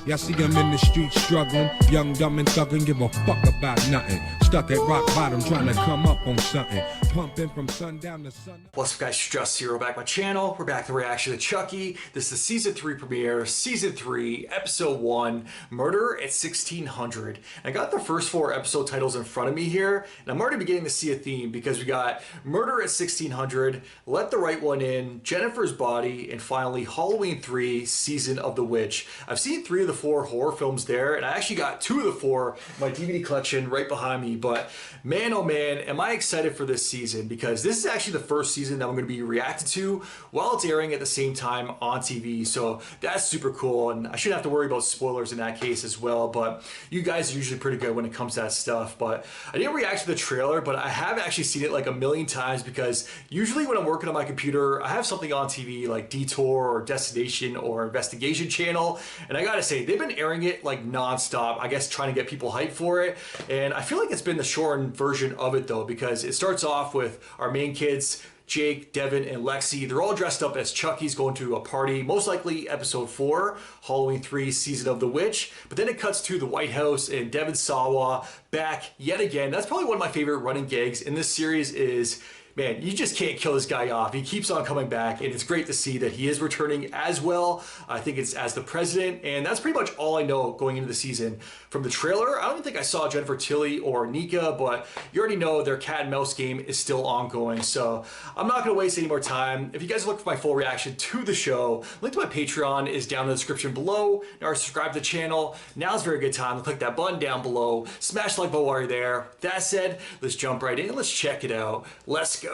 Y'all see him in the streets struggling, young, dumb, and thuggin', give a fuck about nothing. Stuck at rock bottom, trying to come up on something. Pumping from sundown to sun. What's up, guys? Just here. We're back on my channel. We're back to the reaction to Chucky. This is the season 3 premiere, season 3, episode 1, Murder at 1600. I got the first 4 episode titles in front of me here, and I'm already beginning to see a theme because we got Murder at 1600, Let the Right One In, Jennifer's Body, and finally Halloween 3, Season of the Witch. I've seen 3 of the 4 horror films there, and I actually got 2 of the 4 in my DVD collection right behind me. But man, oh man, am I excited for this season, because this is actually the first season that I'm going to be reacting to while it's airing at the same time on TV. So that's super cool, and I shouldn't have to worry about spoilers in that case as well. But you guys are usually pretty good when it comes to that stuff. But I didn't react to the trailer, but I have actually seen it like a million times, because usually when I'm working on my computer, I have something on TV like Detour or Destination or Investigation Channel, and I gotta say, they've been airing it like non-stop, I guess trying to get people hyped for it. And I feel like it's been the shortened version of it though, because it starts off with our main kids, Jake, Devin, and Lexi. They're all dressed up as Chucky's going to a party, most likely episode 4, Halloween 3, Season of the Witch. But then it cuts to the White House and Devin Sawa back yet again. That's probably one of my favorite running gags in this series is, man, you just can't kill this guy off. He keeps on coming back, and it's great to see that he is returning as well. I think it's as the president, and that's pretty much all I know going into the season. From the trailer, I don't even think I saw Jennifer Tilly or Nika, but you already know their cat and mouse game is still ongoing, so I'm not going to waste any more time. If you guys look for my full reaction to the show, link to my Patreon is down in the description below, or subscribe to the channel. Now's a very good time to click that button down below, smash the like button while you're there. That said, let's jump right in and let's check it out. Let's go.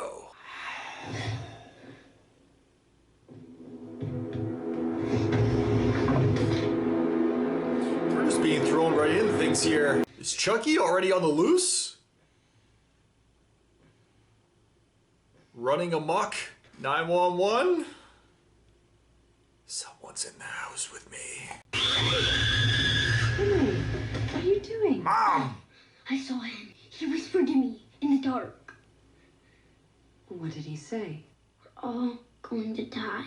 We're just being thrown right into things here. Is Chucky already on the loose? Running amok? 911? Someone's in the house with me. Henry, what are you doing? Mom! I saw him. He whispered to me in the dark. What did he say? We're all going to die.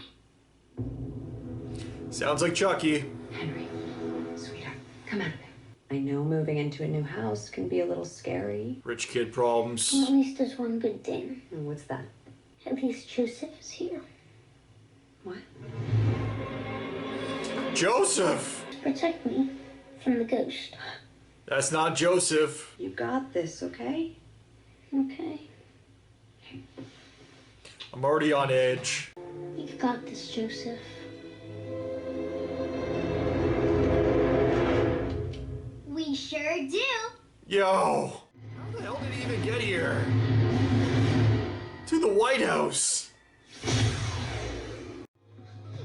Sounds like Chucky. Henry, sweetheart, come out of there. I know moving into a new house can be a little scary. Rich kid problems. Well, at least there's one good thing. And what's that? At least Joseph is here. What? Joseph! To protect me from the ghost. That's not Joseph. You got this, okay? Okay. I'm already on edge. You've got this, Joseph. We sure do. Yo! How the hell did he even get here? To the White House.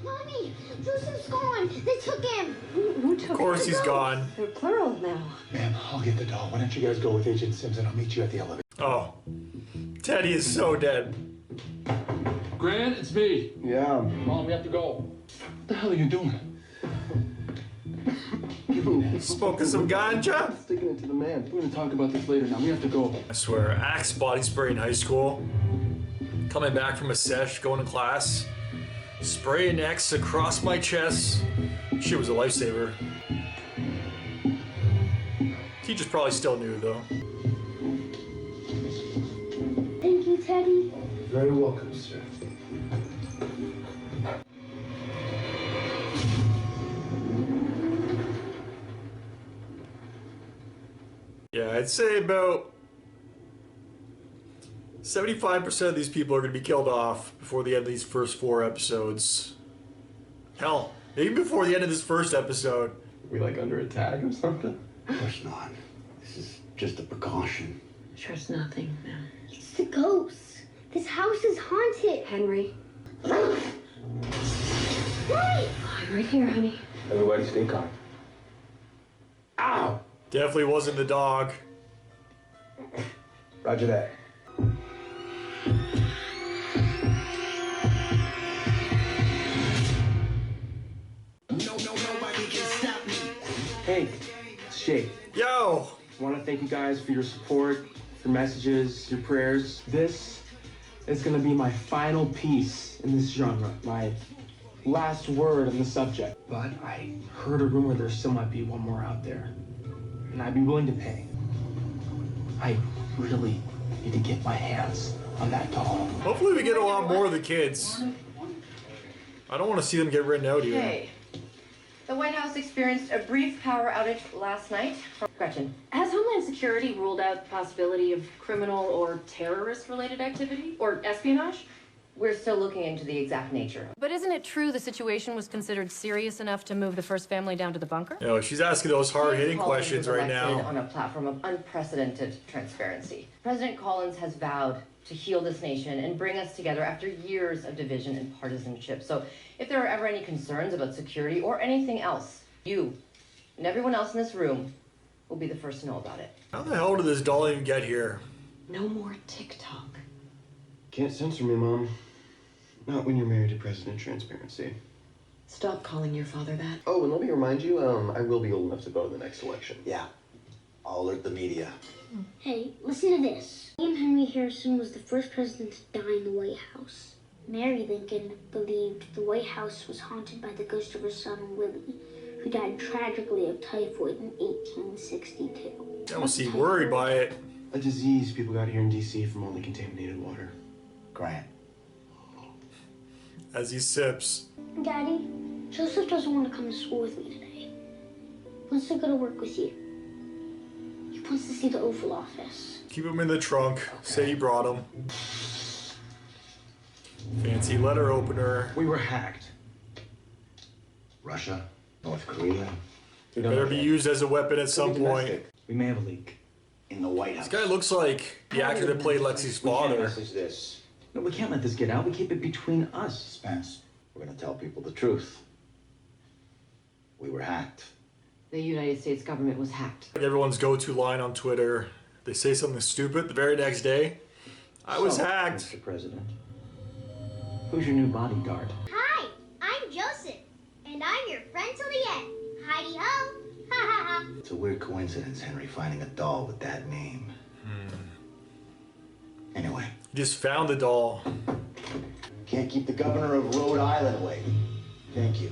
Mommy, Joseph's gone. They took him. Who took Of course he's gone. They're plural now. Ma'am, I'll get the doll. Why don't you guys go with Agent Sims and I'll meet you at the elevator. Oh. Teddy is so dead. Grant, it's me. Yeah. Mom, we have to go. What the hell are you doing? Smoking some ganja? Sticking it to the man. We're gonna talk about this later now. We have to go. I swear, Axe body spray in high school. Coming back from a sesh, going to class. Spraying X across my chest. Shit was a lifesaver. Teachers probably still knew though. Thank you, Teddy. Very welcome, sir. Yeah, I'd say about 75% of these people are going to be killed off before the end of these first 4 episodes. Hell, maybe before the end of this first episode. We like under attack or something? Of course not. This is just a precaution. Trust nothing now. It's the ghost. This house is haunted. Henry, Mommy! I'm right here, honey. Everybody stay calm. Ow! Definitely wasn't the dog. Roger that. Hey, it's Jake. Yo! I want to thank you guys for your support, your messages, your prayers. This is going to be my final piece in this genre, my last word on the subject. But I heard a rumor there still might be one more out there. And I'd be willing to pay. I really need to get my hands on that doll. Hopefully we get a lot more of the kids. I don't want to see them get written out here. Okay. The White House experienced a brief power outage last night. Gretchen. Has Homeland Security ruled out the possibility of criminal or terrorist-related activity? Or espionage? We're still looking into the exact nature. But isn't it true the situation was considered serious enough to move the first family down to the bunker? No, she's asking those hard-hitting Collins questions was right elected now. on a platform of unprecedented transparency. President Collins has vowed to heal this nation and bring us together after years of division and partisanship. So if there are ever any concerns about security or anything else, you and everyone else in this room will be the first to know about it. How the hell did this doll even get here? No more TikTok. Can't censor me, Mom. Not when you're married to President Transparency. Stop calling your father that. Oh, and let me remind you, I will be old enough to vote in the next election. Yeah. I'll alert the media. Hey, listen to this. William Henry Harrison was the first president to die in the White House. Mary Lincoln believed the White House was haunted by the ghost of her son, Willie, who died tragically of typhoid in 1862. I don't seem worried by it. A disease people got here in D.C. from all the contaminated water. Grant. As he sips. Daddy, Joseph doesn't want to come to school with me today. He wants to go to work with you. He wants to see the Oval Office. Keep him in the trunk. Okay. Say you brought him. Fancy letter opener. We were hacked. Russia, North Korea. It better be used as a weapon at some point. We may have a leak. In the White House. This guy looks like the actor that played Lexi's father. Message this. No, we can't let this get out. We keep it between us. Spence, we're gonna tell people the truth. We were hacked. The United States government was hacked. Everyone's go-to line on Twitter. They say something stupid the very next day. I was hacked. Mr. President, who's your new bodyguard? Hi, I'm Joseph, and I'm your friend till the end. Heidi ho! Ha ha ha! It's a weird coincidence, Henry, finding a doll with that name. Anyway. Just found the doll. Can't keep the governor of Rhode Island waiting. Thank you.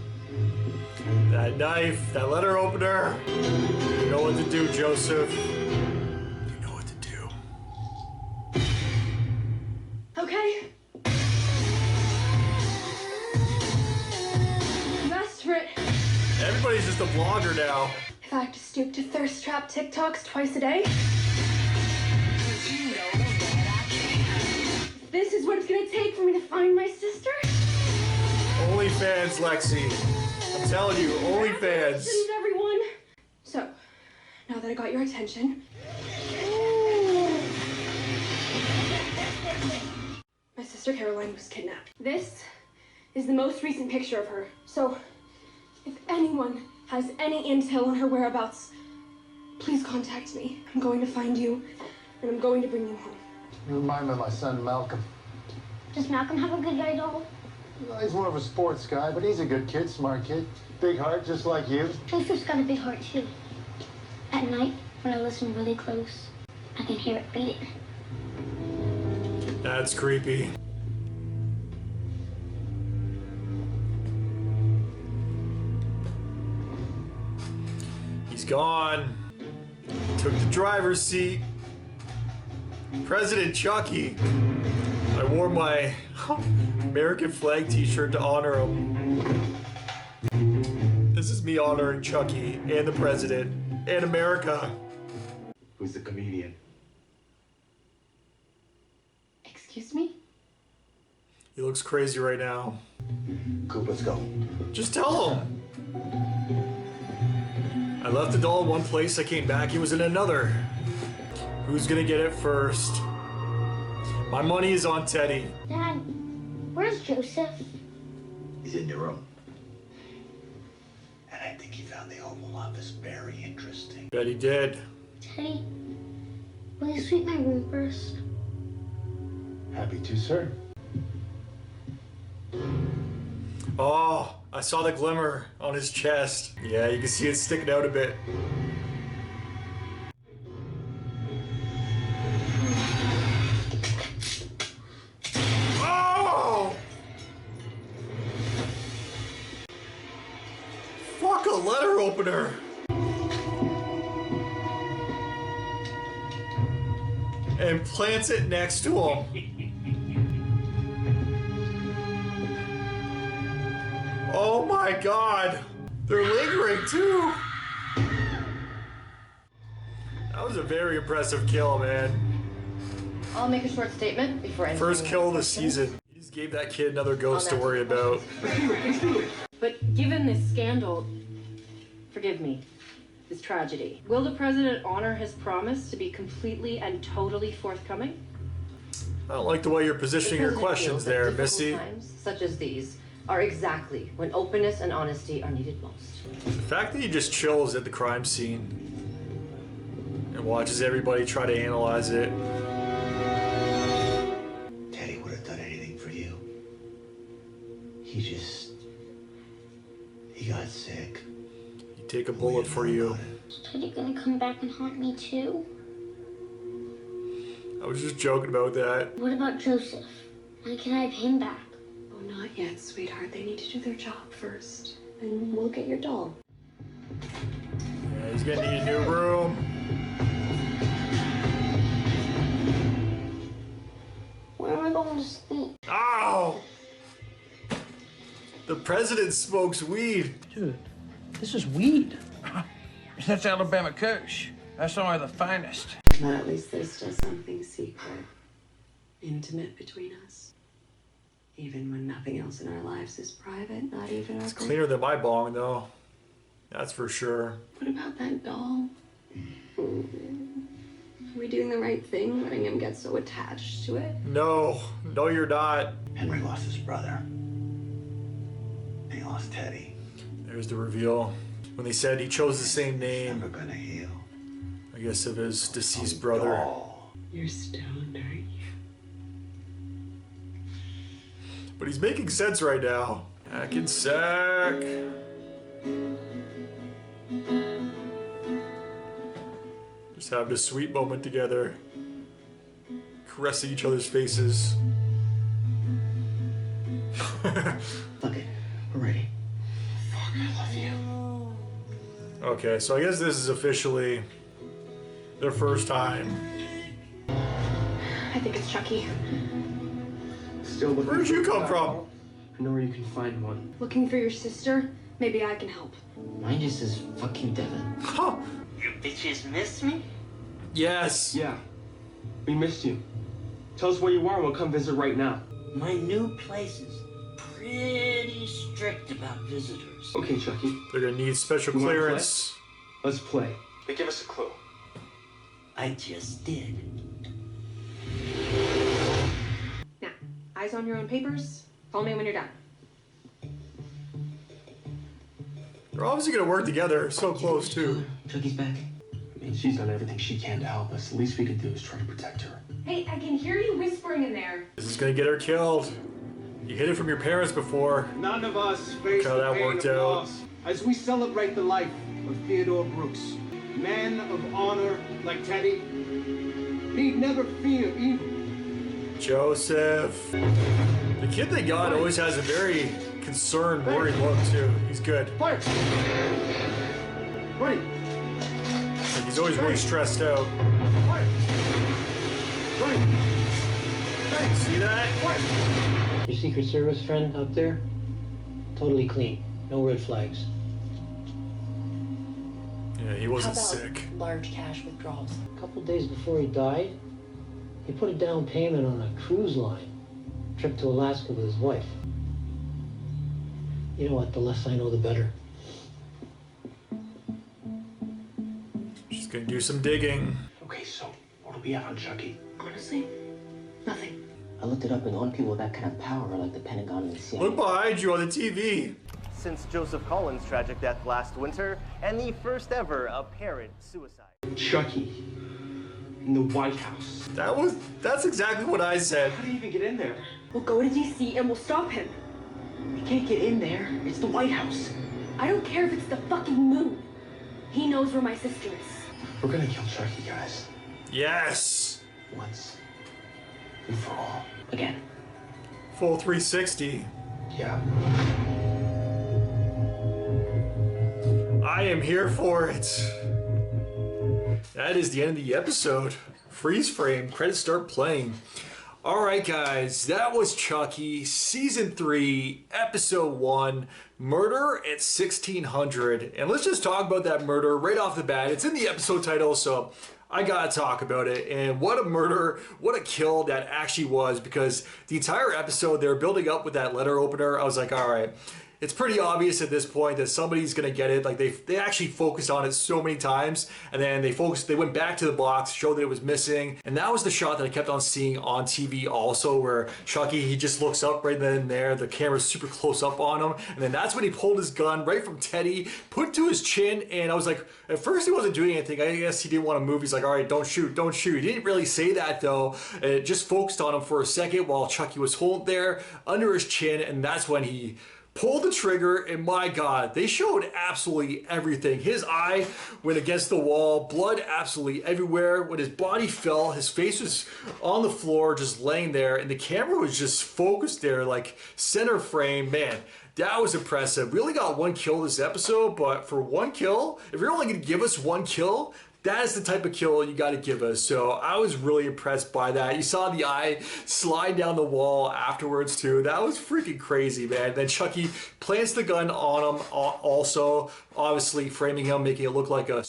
That knife, that letter opener. You know what to do, Joseph. You know what to do. Okay. You asked for it. Everybody's just a vlogger now. If I have to stoop to thirst trap TikToks twice a day, this is what it's gonna take for me to find my sister? OnlyFans, Lexi. I'm telling you, OnlyFans. Congratulations, everyone. So, now that I got your attention, my sister Caroline was kidnapped. This is the most recent picture of her. So, if anyone has any intel on her whereabouts, please contact me. I'm going to find you, and I'm going to bring you home. You remind me of my son, Malcolm. Does Malcolm have a good guy doll? Well, he's more of a sports guy, but he's a good kid, smart kid. Big heart, just like you. Joseph's got a big heart, too. At night, when I listen really close, I can hear it beating. That's creepy. He's gone. Took the driver's seat. President Chucky. I wore my American flag t-shirt to honor him. This is me honoring Chucky and the president and America. Who's the comedian? Excuse me? He looks crazy right now. Coop, let's go. Just tell him. I left the doll in one place, I came back, he was in another. Who's gonna get it first? My money is on Teddy. Dad, where's Joseph? He's in your room. And I think he found the Oval Office very interesting. Bet he did. Teddy, will you sweep my room first? Happy to, sir. Oh, I saw the glimmer on his chest. Yeah, you can see it sticking out a bit. Oh! opener. And plants it next to him. Oh my god. They're lingering too. That was a very impressive kill, man. I'll make a short statement before ending. First kill of the season. He just gave that kid another ghost to worry about. But given this scandal, forgive me, this tragedy, will the president honor his promise to be completely and totally forthcoming? I don't like the way you're positioning your questions there, Missy. Times such as these are exactly when openness and honesty are needed most. The fact that he just chills at the crime scene and watches everybody try to analyze it. Teddy would have done anything for you. He got sick. He'd take a bullet for you. Is Teddy gonna come back and haunt me too? I was just joking about that. What about Joseph? When can I have him back? Oh, not yet, sweetheart. They need to do their job first. And we'll get your doll. Yeah, he's gonna need a new room. Where am I going to sleep? Ow! The president smokes weed. Dude, this is weed. That's Alabama Kush. That's only the finest. But at least there's still something secret, intimate between us. Even when nothing else in our lives is private, not even our... It's cleaner than my bong, though. That's for sure. What about that doll? Are we doing the right thing, letting him get so attached to it? No, no, you're not. Henry lost his brother. And he lost Teddy. There's the reveal. When they said he chose the same name, Never gonna heal. I guess, of his deceased brother. You're stoned, aren't you? But he's making sense right now. Hack and sack. Just having a sweet moment together. Caressing each other's faces. Look it, we're ready. Fuck, I love you. Okay, so I guess this is officially their first time. I think it's Chucky. Still looking. Where did you come from? I know where you can find one. Looking for your sister? Maybe I can help. Mine just says, fuck you, Devin. Huh. You bitches miss me? Yes. Yeah, we missed you. Tell us where you are and we'll come visit right now. My new place is pretty strict about visitors. Okay, Chucky. They're gonna need special You wanna clearance. Let's play. But give us a clue. I just did. Now, eyes on your own papers. Call me when you're done. They're obviously gonna work together. So close, too. Chucky's back. I mean, she's done everything she can to help us. The least we can do is try to protect her. Hey, I can hear you whispering in there. This is gonna get her killed. You hid it from your parents before. None of us face How the that pain worked of out. loss as we celebrate the life of Theodore Brooks, man of honor like Teddy. He'd never fear evil. Joseph. The kid they got always has a very concerned, worried look, too. He's good. Fire! Ready. Like he's always really stressed out. Fire! Ready. See that? Fire! Your Secret Service friend up there? Totally clean. No red flags. Yeah, he wasn't sick. Large cash withdrawals? A couple days before he died, he put a down payment on a cruise line. Trip to Alaska with his wife. You know what? The less I know, the better. She's gonna do some digging. Okay, so what do we have on Chucky? Honestly, nothing. I looked it up, and the only people with that kind of power are like the Pentagon and the CIA. Look behind you on the TV. Since Joseph Collins' tragic death last winter, and the first ever apparent suicide. Chucky. In the White House. That's exactly what I said. How do you even get in there? We'll go to DC and we'll stop him. We can't get in there. It's the White House. I don't care if it's the fucking moon. He knows where my sister is. We're gonna kill Chucky, guys. Yes. Once and for all. Again. Full 360. Yeah. I am here for it. That is the end of the episode. Freeze frame. Credits start playing. Alright guys, that was Chucky, Season 3, Episode 1, Murder at 1600. And let's just talk about that murder right off the bat. It's in the episode title, so I gotta talk about it. And what a murder, what a kill that actually was, because the entire episode they were building up with that letter opener. I was like, alright. It's pretty obvious at this point that somebody's gonna get it. Like they actually focused on it so many times, and then they went back to the box, showed that it was missing, and that was the shot that I kept on seeing on TV also, where Chucky, he just looks up right then and there, the camera's super close up on him, and then that's when he pulled his gun right from Teddy, put it to his chin, and I was like, at first he wasn't doing anything. I guess he didn't want to move. He's like, all right, don't shoot, don't shoot. He didn't really say that though. It just focused on him for a second while Chucky was holding there under his chin, and that's when he pulled the trigger, and my God, they showed absolutely everything. His eye went against the wall, blood absolutely everywhere. When his body fell, his face was on the floor, just laying there, and the camera was just focused there, like center frame. Man, that was impressive. We only got one kill this episode, but for one kill, if you're only going to give us one kill, that is the type of kill you got to give us. So I was really impressed by that. You saw the eye slide down the wall afterwards too. That was freaking crazy, man. Then Chucky plants the gun on him also, obviously framing him, making it look like a...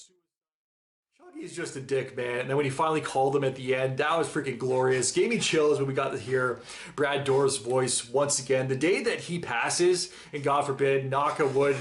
Chucky's just a dick, man. And then when he finally called him at the end, that was freaking glorious. Gave me chills when we got to hear Brad Dourif's voice once again. The day that he passes, and God forbid, knock on wood,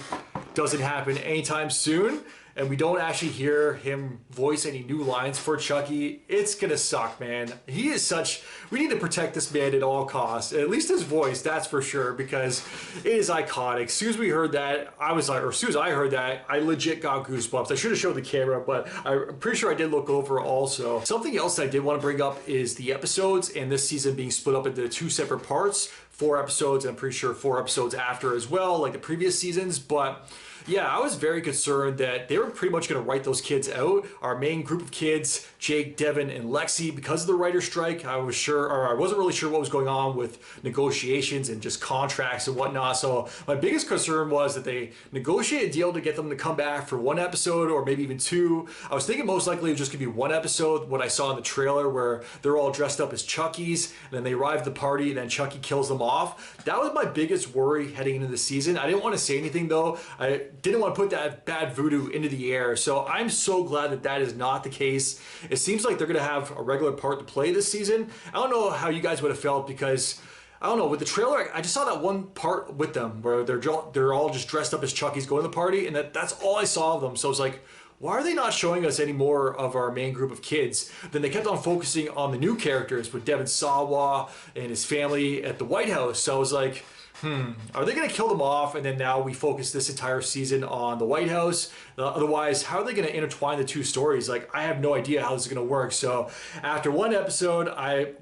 doesn't happen anytime soon, and we don't actually hear him voice any new lines for Chucky, it's gonna suck, man. He is such... We need to protect this man at all costs. At least his voice, that's for sure, because it is iconic. As soon as we heard that, I was like... Or as soon as I heard that, I legit got goosebumps. I should have showed the camera, but I'm pretty sure I did look over also. Something else that I did want to bring up is the episodes, and this season being split up into two separate parts. 4 episodes, and I'm pretty sure 4 episodes after as well, like the previous seasons, but... Yeah, I was very concerned that they were pretty much going to write those kids out. Our main group of kids, Jake, Devin, and Lexi, because of the writer's strike, I wasn't really sure what was going on with negotiations and just contracts and whatnot. So my biggest concern was that they negotiated a deal to get them to come back for 1 episode or maybe even 2. I was thinking most likely it was just going to be 1 episode, what I saw in the trailer where they're all dressed up as Chuckies, and then they arrive at the party and then Chucky kills them off. That was my biggest worry heading into the season. I didn't want to say anything though. I didn't want to put that bad voodoo into the air. So I'm so glad that that is not the case. It seems like they're going to have a regular part to play this season. I don't know how you guys would have felt, because I don't know, with the trailer, I just saw that one part with them where they're all just dressed up as Chuckies going to the party, and that's all I saw of them. So I was like, why are they not showing us any more of our main group of kids? Then they kept on focusing on the new characters with Devin Sawa and his family at the White House. So I was like, are they going to kill them off, and then now we focus this entire season on the White House? Otherwise, how are they going to intertwine the two stories? Like, I have no idea how this is going to work. So after 1 episode,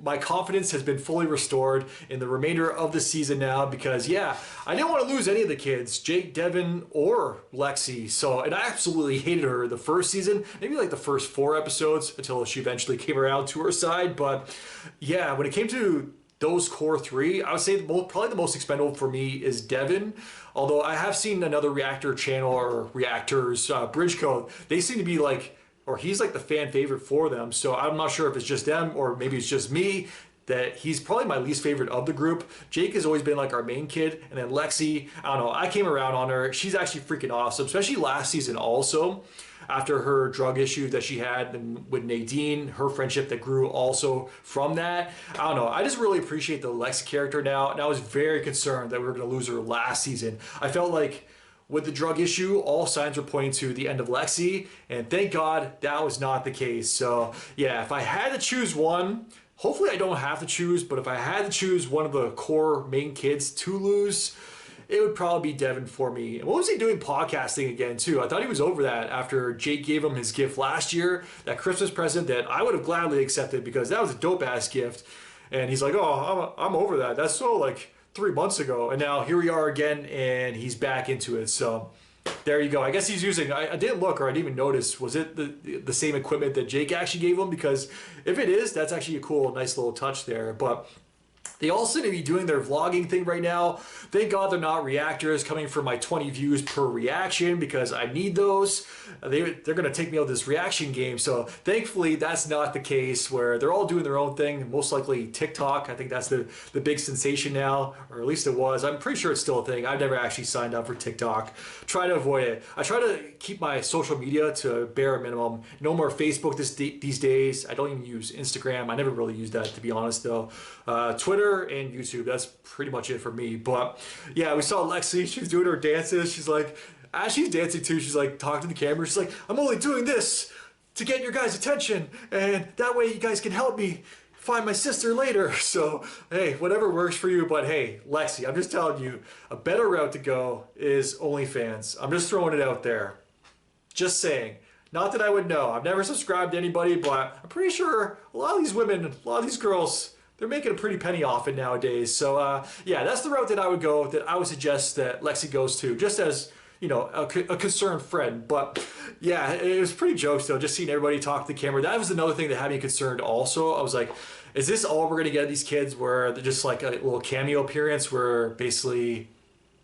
my confidence has been fully restored in the remainder of the season now, because yeah, I didn't want to lose any of the kids, Jake, Devin, or Lexi. So, and I absolutely hated her the first season, maybe like the first 4 episodes until she eventually came around to her side. But yeah, when it came to those core 3, I would say probably the most expendable for me is Devin. Although I have seen another reactor channel or reactors, Bridgeco, they seem to be like, or he's like the fan favorite for them. So I'm not sure if it's just them or maybe it's just me, that he's probably my least favorite of the group. Jake has always been like our main kid, and then Lexi, I don't know, I came around on her. She's actually freaking awesome, especially last season also. After her drug issue that she had with Nadine, her friendship that grew also from that. I don't know, I just really appreciate the Lexi character now, and I was very concerned that we were going to lose her last season. I felt like with the drug issue, all signs were pointing to the end of Lexi, and thank God that was not the case. So yeah, if I had to choose one, hopefully I don't have to choose, but if I had to choose one of the core main kids to lose, it would probably be Devin for me. And what was he doing podcasting again too? I thought he was over that after Jake gave him his gift last year, that Christmas present that I would have gladly accepted because that was a dope ass gift. And he's like, oh, I'm over that. That's so like 3 months ago. And now here we are again, and he's back into it. So there you go. I guess he's using, I didn't look, or I didn't even notice, was it the same equipment that Jake actually gave him? Because if it is, that's actually a cool, nice little touch there. But They all seem to be doing their vlogging thing right now. Thank God they're not reactors coming for my 20 views per reaction, because I need those. They're going to take me out of this reaction game. So thankfully that's not the case, where they're all doing their own thing. Most likely TikTok. I think that's the big sensation now, or at least it was. I'm pretty sure it's still a thing. I've never actually signed up for TikTok. Try to avoid it. I try to keep my social media to a bare minimum. No more Facebook these days. I don't even use Instagram. I never really use that, to be honest, though. Twitter and YouTube, that's pretty much it for me. But yeah, we saw Lexi, she was doing her dances. She's like, as she's dancing too, she's like talking to the camera. She's like, I'm only doing this to get your guys' attention, and that way you guys can help me find my sister later. So hey, whatever works for you. But hey, Lexi, I'm just telling you, a better route to go is OnlyFans. I'm just throwing it out there. Just saying. Not that I would know. I've never subscribed to anybody, but I'm pretty sure a lot of these women, a lot of these girls, they're making a pretty penny off it nowadays. So yeah, that's the route that I would go, that I would suggest that Lexi goes to, just as, you know, a concerned friend. But yeah, it was pretty jokes though, just seeing everybody talk to the camera. That was another thing that had me concerned also. I was like, is this all we're gonna get of these kids, where they're just like a little cameo appearance where basically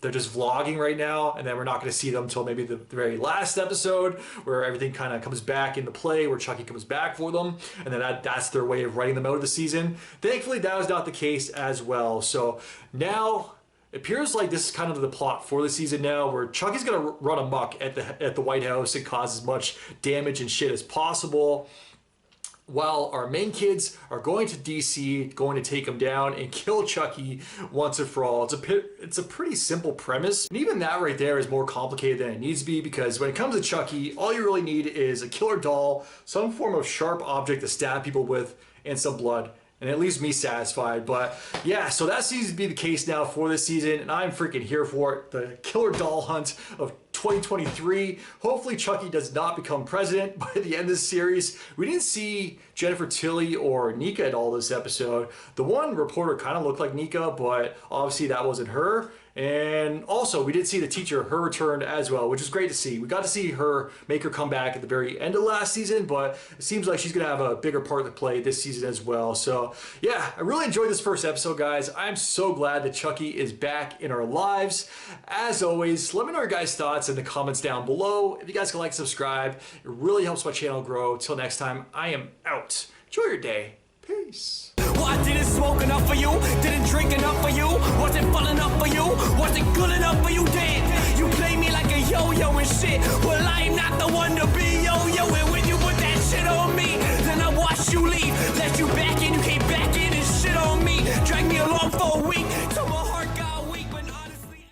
they're just vlogging right now, and then we're not going to see them until maybe the very last episode, where everything kind of comes back into play, where Chucky comes back for them, and then that's their way of writing them out of the season. Thankfully, that was not the case as well. So now it appears like this is kind of the plot for the season now, where Chucky's going to run amok at the White House and cause as much damage and shit as possible, while our main kids are going to DC, going to take him down and kill Chucky once and for all. It's a pretty simple premise. And even that right there is more complicated than it needs to be, because when it comes to Chucky, all you really need is a killer doll, some form of sharp object to stab people with, and some blood. And it leaves me satisfied. But yeah, so that seems to be the case now for this season, and I'm freaking here for it. The killer doll hunt of 2023. Hopefully Chucky does not become president by the end of this series. We didn't see Jennifer Tilly or Nika at all this episode. The one reporter kind of looked like Nika, but obviously that wasn't her. And also, we did see the teacher, her return as well, which is great to see. We got to see her make her comeback at the very end of last season, but it seems like she's going to have a bigger part to play this season as well. So yeah, I really enjoyed this first episode, guys. I'm so glad that Chucky is back in our lives. As always, let me know your guys' thoughts in the comments down below. If you guys can like, subscribe, it really helps my channel grow. Till next time, I am out. Enjoy your day. Peace. Well, I didn't smoke enough for you, didn't drink enough for you, wasn't fun enough for you, wasn't good enough for you, damn. You play me like a yo-yo and shit, well, I'm not the one to